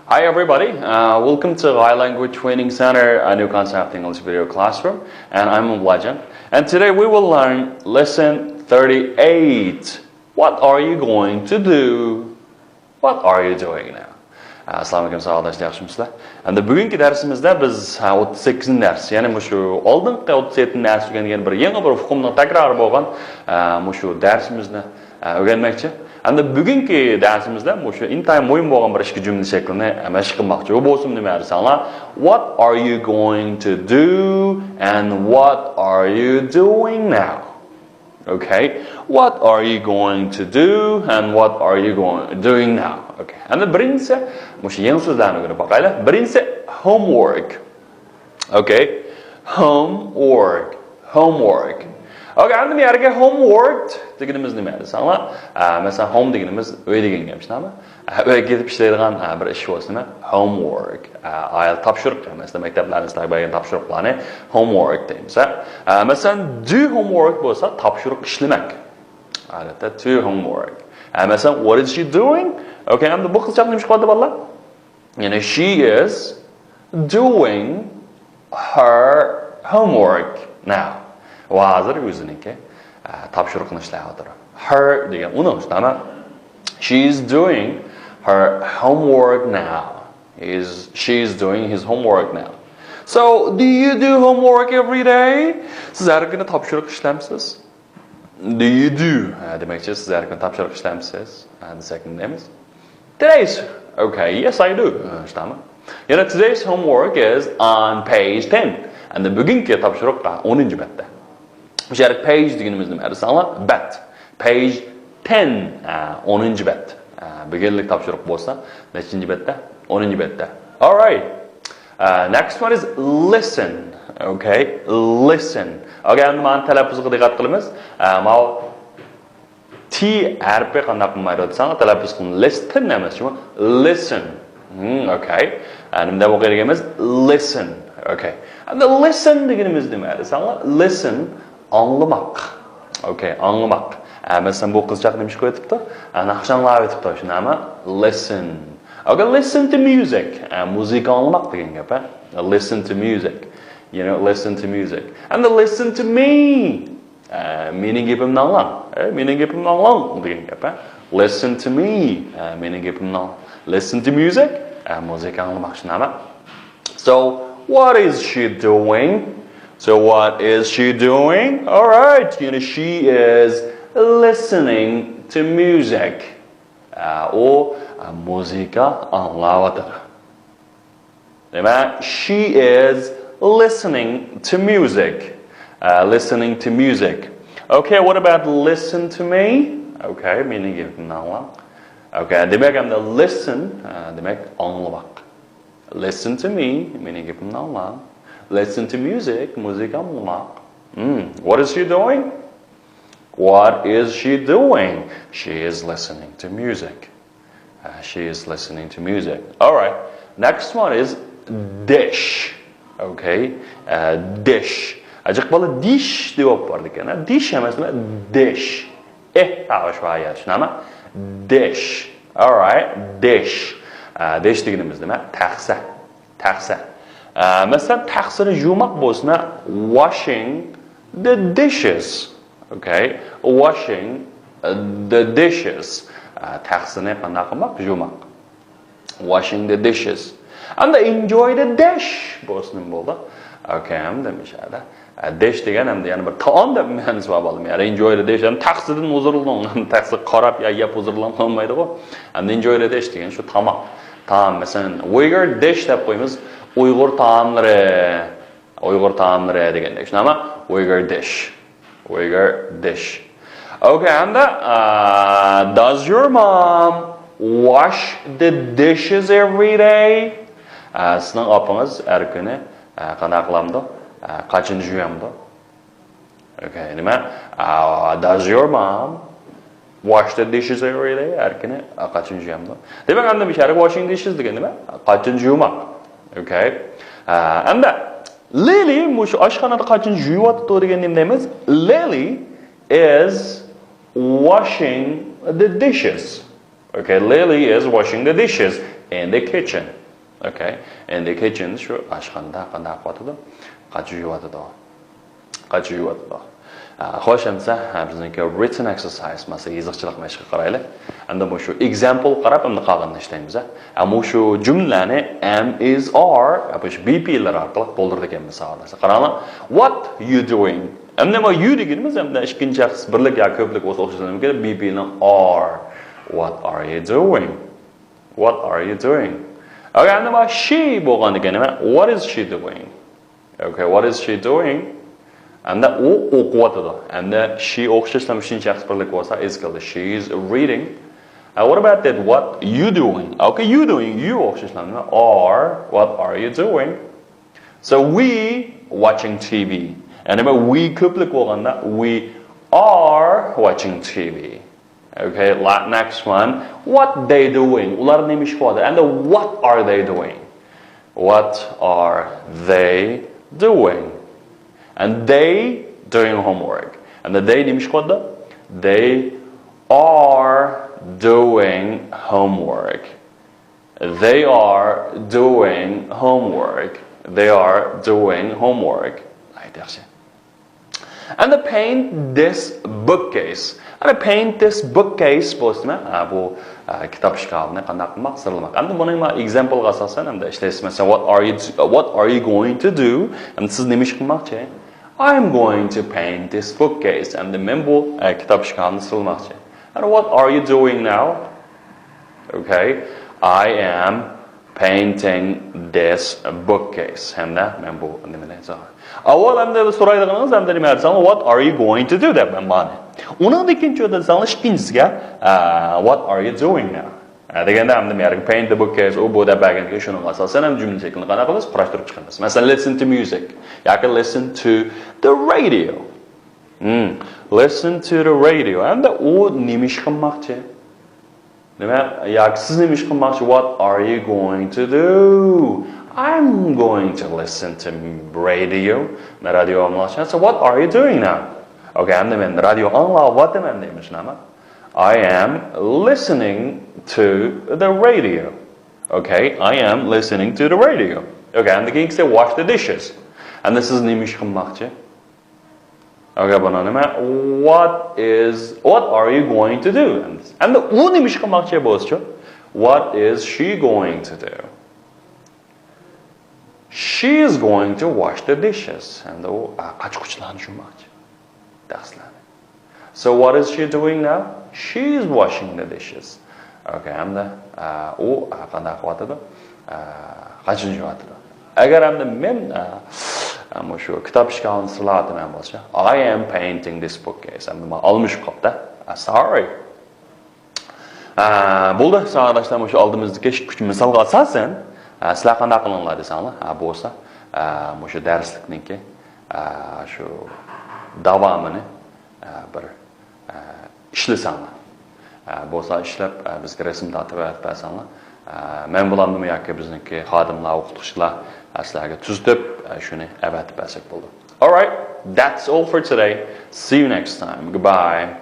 Hi everybody, welcome to High Language Training Center, a new concept English video classroom, and I'm Mublajan. And today we will learn lesson 38. What are you going to do? What are you doing now? Assalamu alaikum sağoldaşlar, yaxshimisilar? Endi bugungi darsimizda biz 38-dars, ya'ni shu oldingi 37-dars o'rgangan bir yangi bir uqumni takror bo'lgan shu darsimizni o'rganmoqchi. Endi bugungi darsimizda shu intayin muhim bo'lgan bir ikki jumla shaklini mashq qilmoqchi. U bo'lsin nima desanglar, what are you going to do and what are you doing now? Okay, what are you going to do and what are you doing now? Okay, endi birinchisi shu yangi so'zlarni o'rganib boqaylik. Birinchisi homework. Okay, homework. Okay, endi bu yerga homework deganimiz nima desanglar, masalan home deganimiz uy degan gap, shunaqa? Uyga ketib ishlaydigan bir ish bo'lsa nima? Homework. Ayol topshiriq, masalan maktablarimizda bo'lgan topshiriqlarni homework deymiz. Masalan do homework bo'lsa topshiriq ishlamak. Albatta do homework. Masalan what is she doing? Okay, endi bu qizchaq nima ish qilyapti bolalar? Ya'ni she is doing her homework now. Hozir o'ziniki topshiriqni ishlayapti. Her degan uni ishlama. She is doing her homework now. She is doing his homework now. So, do you do homework every day? Siz har kuni topshiriq ishlamsiz? Do you do? Demakchi siz har kuni topshiriq ishlamsiz? Desak nima? Today's okay, yes I do. Ishlama. Yana today's homework is on page 10. And bugungi topshiriq 10-betda. Bu yerda page deganimiz nima? Desanglar, bet. Page 10, 10-bet. Bugunlik topshiriq bo'lsa, nechinchi betda? 10-betda. All right. Next one is listen. Okay, listen. Okay, endi men talaffuzga diqqat qilamiz. Mana T harfi qanday qilmaydi desanglar, talaffuz qilin. Listen emasmi? Listen. Okay. Nimada o'qiyotganimiz listen. Okay. And the listen deganimiz nima desanglar? Listen anlamak. Okay, anlamak. Masalan bu qizchaq nima ish qilyapti? Naqshanlar aytibdi shunami? Listen. Okay, listen to music. Musiqa anlamak degan gap, Listen to music. You know, listen to music. And the listen to me. Meaning gapimni anglang. Meaning gapimni anglang degan gap, Listen to me. Meaning gapimni anglang. Listen to music. Musiqa anglamak shunami? So, what is she doing? So what is she doing? All right, she is listening to music. O musiqa anlayapti. Demak, she is listening to music. Listening to music. Okay, what about listen to me? Okay, meaning anglang. Okay, demak hamda listen, demak anglamak. Listen to me, meaning anglang. Listen to music, musiqa anlamak. What is she doing? What is she doing? She is listening to music. She is listening to music. All right. Next one is dish. Okay. Dish. Ajaq bola dish deb o'par ekan. Dish emasmi? Dish. Tavashvaya. Shunami? Dish. All right. Dish. Dish deganimiz nima? Taxsa. Taxsa. Masalan, taqsini yumaq bo'lsa, washing the dishes. Okay? Washing the dishes. Taqsini qanday qilmoq? Yumaq. Washing the dishes. And enjoy the dish bo'lsa nima bo'ldi? Okay, hamda mishada. Dish degan hamda yana bir taom deb men javob oldim. Ya'ni enjoy the dish ham taqsidan o'zirilgan, taqsi qarab yeb o'zirilgan olmaydi-ku. And enjoy the dish degan shu tamoq. Taom, masalan, Uyghur dish deb qo'yamiz. Uyghur taomlari degandek. Shunami? Uyghur dish. Uyghur dish. Okay, and does your mom wash the dishes every day? Sizning opangiz har kuni qanday qilamdi? Qachon yuvamdi? Okay, nima? Does your mom wash the dishes every day? Har kuni qachon yuvamdi? Demak, endi bu yerga washing dishes degan nima? Qachon yumaq. Okay. And Lily, mush oshxonada qachon yuvayapti degan nima deymiz? Lily is washing the dishes. Okay, Lily is washing the dishes in the kitchen. Okay? In the kitchen shu ashxonada qanday qotadi? Qachuyotdi. Xo'sh, hamsa bizniki written exercise masa yozuvchilik mashqi qaraylik. Endi bu shu example qarab endi qolganini ishlaymiz. Ammo shu jumlani am is are bu shu BP'lar orqali to'ldirdik ekan misolda. Qaranglar. What you doing? Endi nima you deganimiz endi ikkinchi shaxs birlik yoki ko'plik bo'lsa o'xshashlanadi kerak. BP bilan are. What are you doing? What are you doing? Okay, endi nima she bo'lganiga nima? What is she doing? Okay, what is she doing? And that and that she is called she is reading. What about that? What you doing? Okay, you doing you are what are you doing? So we watching TV. And then we we are watching TV. Okay, next one. What they doing? And the what are they doing? What are they doing? And they doing homework. And the they they are doing homework. They are doing homework. They are doing homework. And I paint this bookcase. And I paint this bookcase postma bu kitob shkafni qanday qilmoq sirlamoq. Endi buning example asosan endi ishlaysiz. Masalan, what are you going to do? And siz nima ish qilmoqchi? I'm going to paint this bookcase. And men bu kitob shkafni sirlamoqchi. And what are you doing now? Okay, I am painting this bookcase. Hamda men bu nima deysan? Avval hamda so'raydiganingiz hamda nima deysan? What are you going to do deb men ma'ni. Uning ikkinchi o'rtasida ikkinchisiga what are you doing now? Deganda hamda men paint the bookcase u bu deb berganga shuning asosan ham jumla shaklini qanaqa qilamiz? Qurashtirib chiqamiz. Masalan, listen to music. Yoki listen to the radio. Listen to the radio. Hamda u nima ish qilmoqchi? Nima yoki siz nima ish qilmoqchi? What are you going to do? I'm going to listen to radio. Radio anglashni. So what are you doing now? Okay, I'm the radio anglab what am I am listening to the radio. Okay, I am listening to the radio. Okay, and the king say wash the dishes. And this is nimish qilmoqchi. Okay, banana what are you going to do? And the u nimish qilmoqchi bo'lsa, what is she going to do? She is going to wash the dishes. And the qachquchlarni tushunmoqchi. So what is she doing now? She is washing the dishes. Okay, hamda u qanday qilyapti? Qachon yuvadi? Agar hamda men shu kitob shkafini silayotgan bo'lsa, I am painting this bookcase. Hamda men olmush qopda. Sorry. Bo'ldi, sadoqlashlar shu oldimizdagi kuch misolga asosan sizlar qanday qilinglar desanglar, bo'lsa, shu darslikniki shu davomini bir ishlasanglar. Bo'lsa ishlab bizga rasm tortib bersanlar, men bularni yoki bizniki xodimlar, o'qituvchilar sizlarga tuzib shuni avatib bersak bo'ldi. All right, that's all for today. See you next time. Goodbye.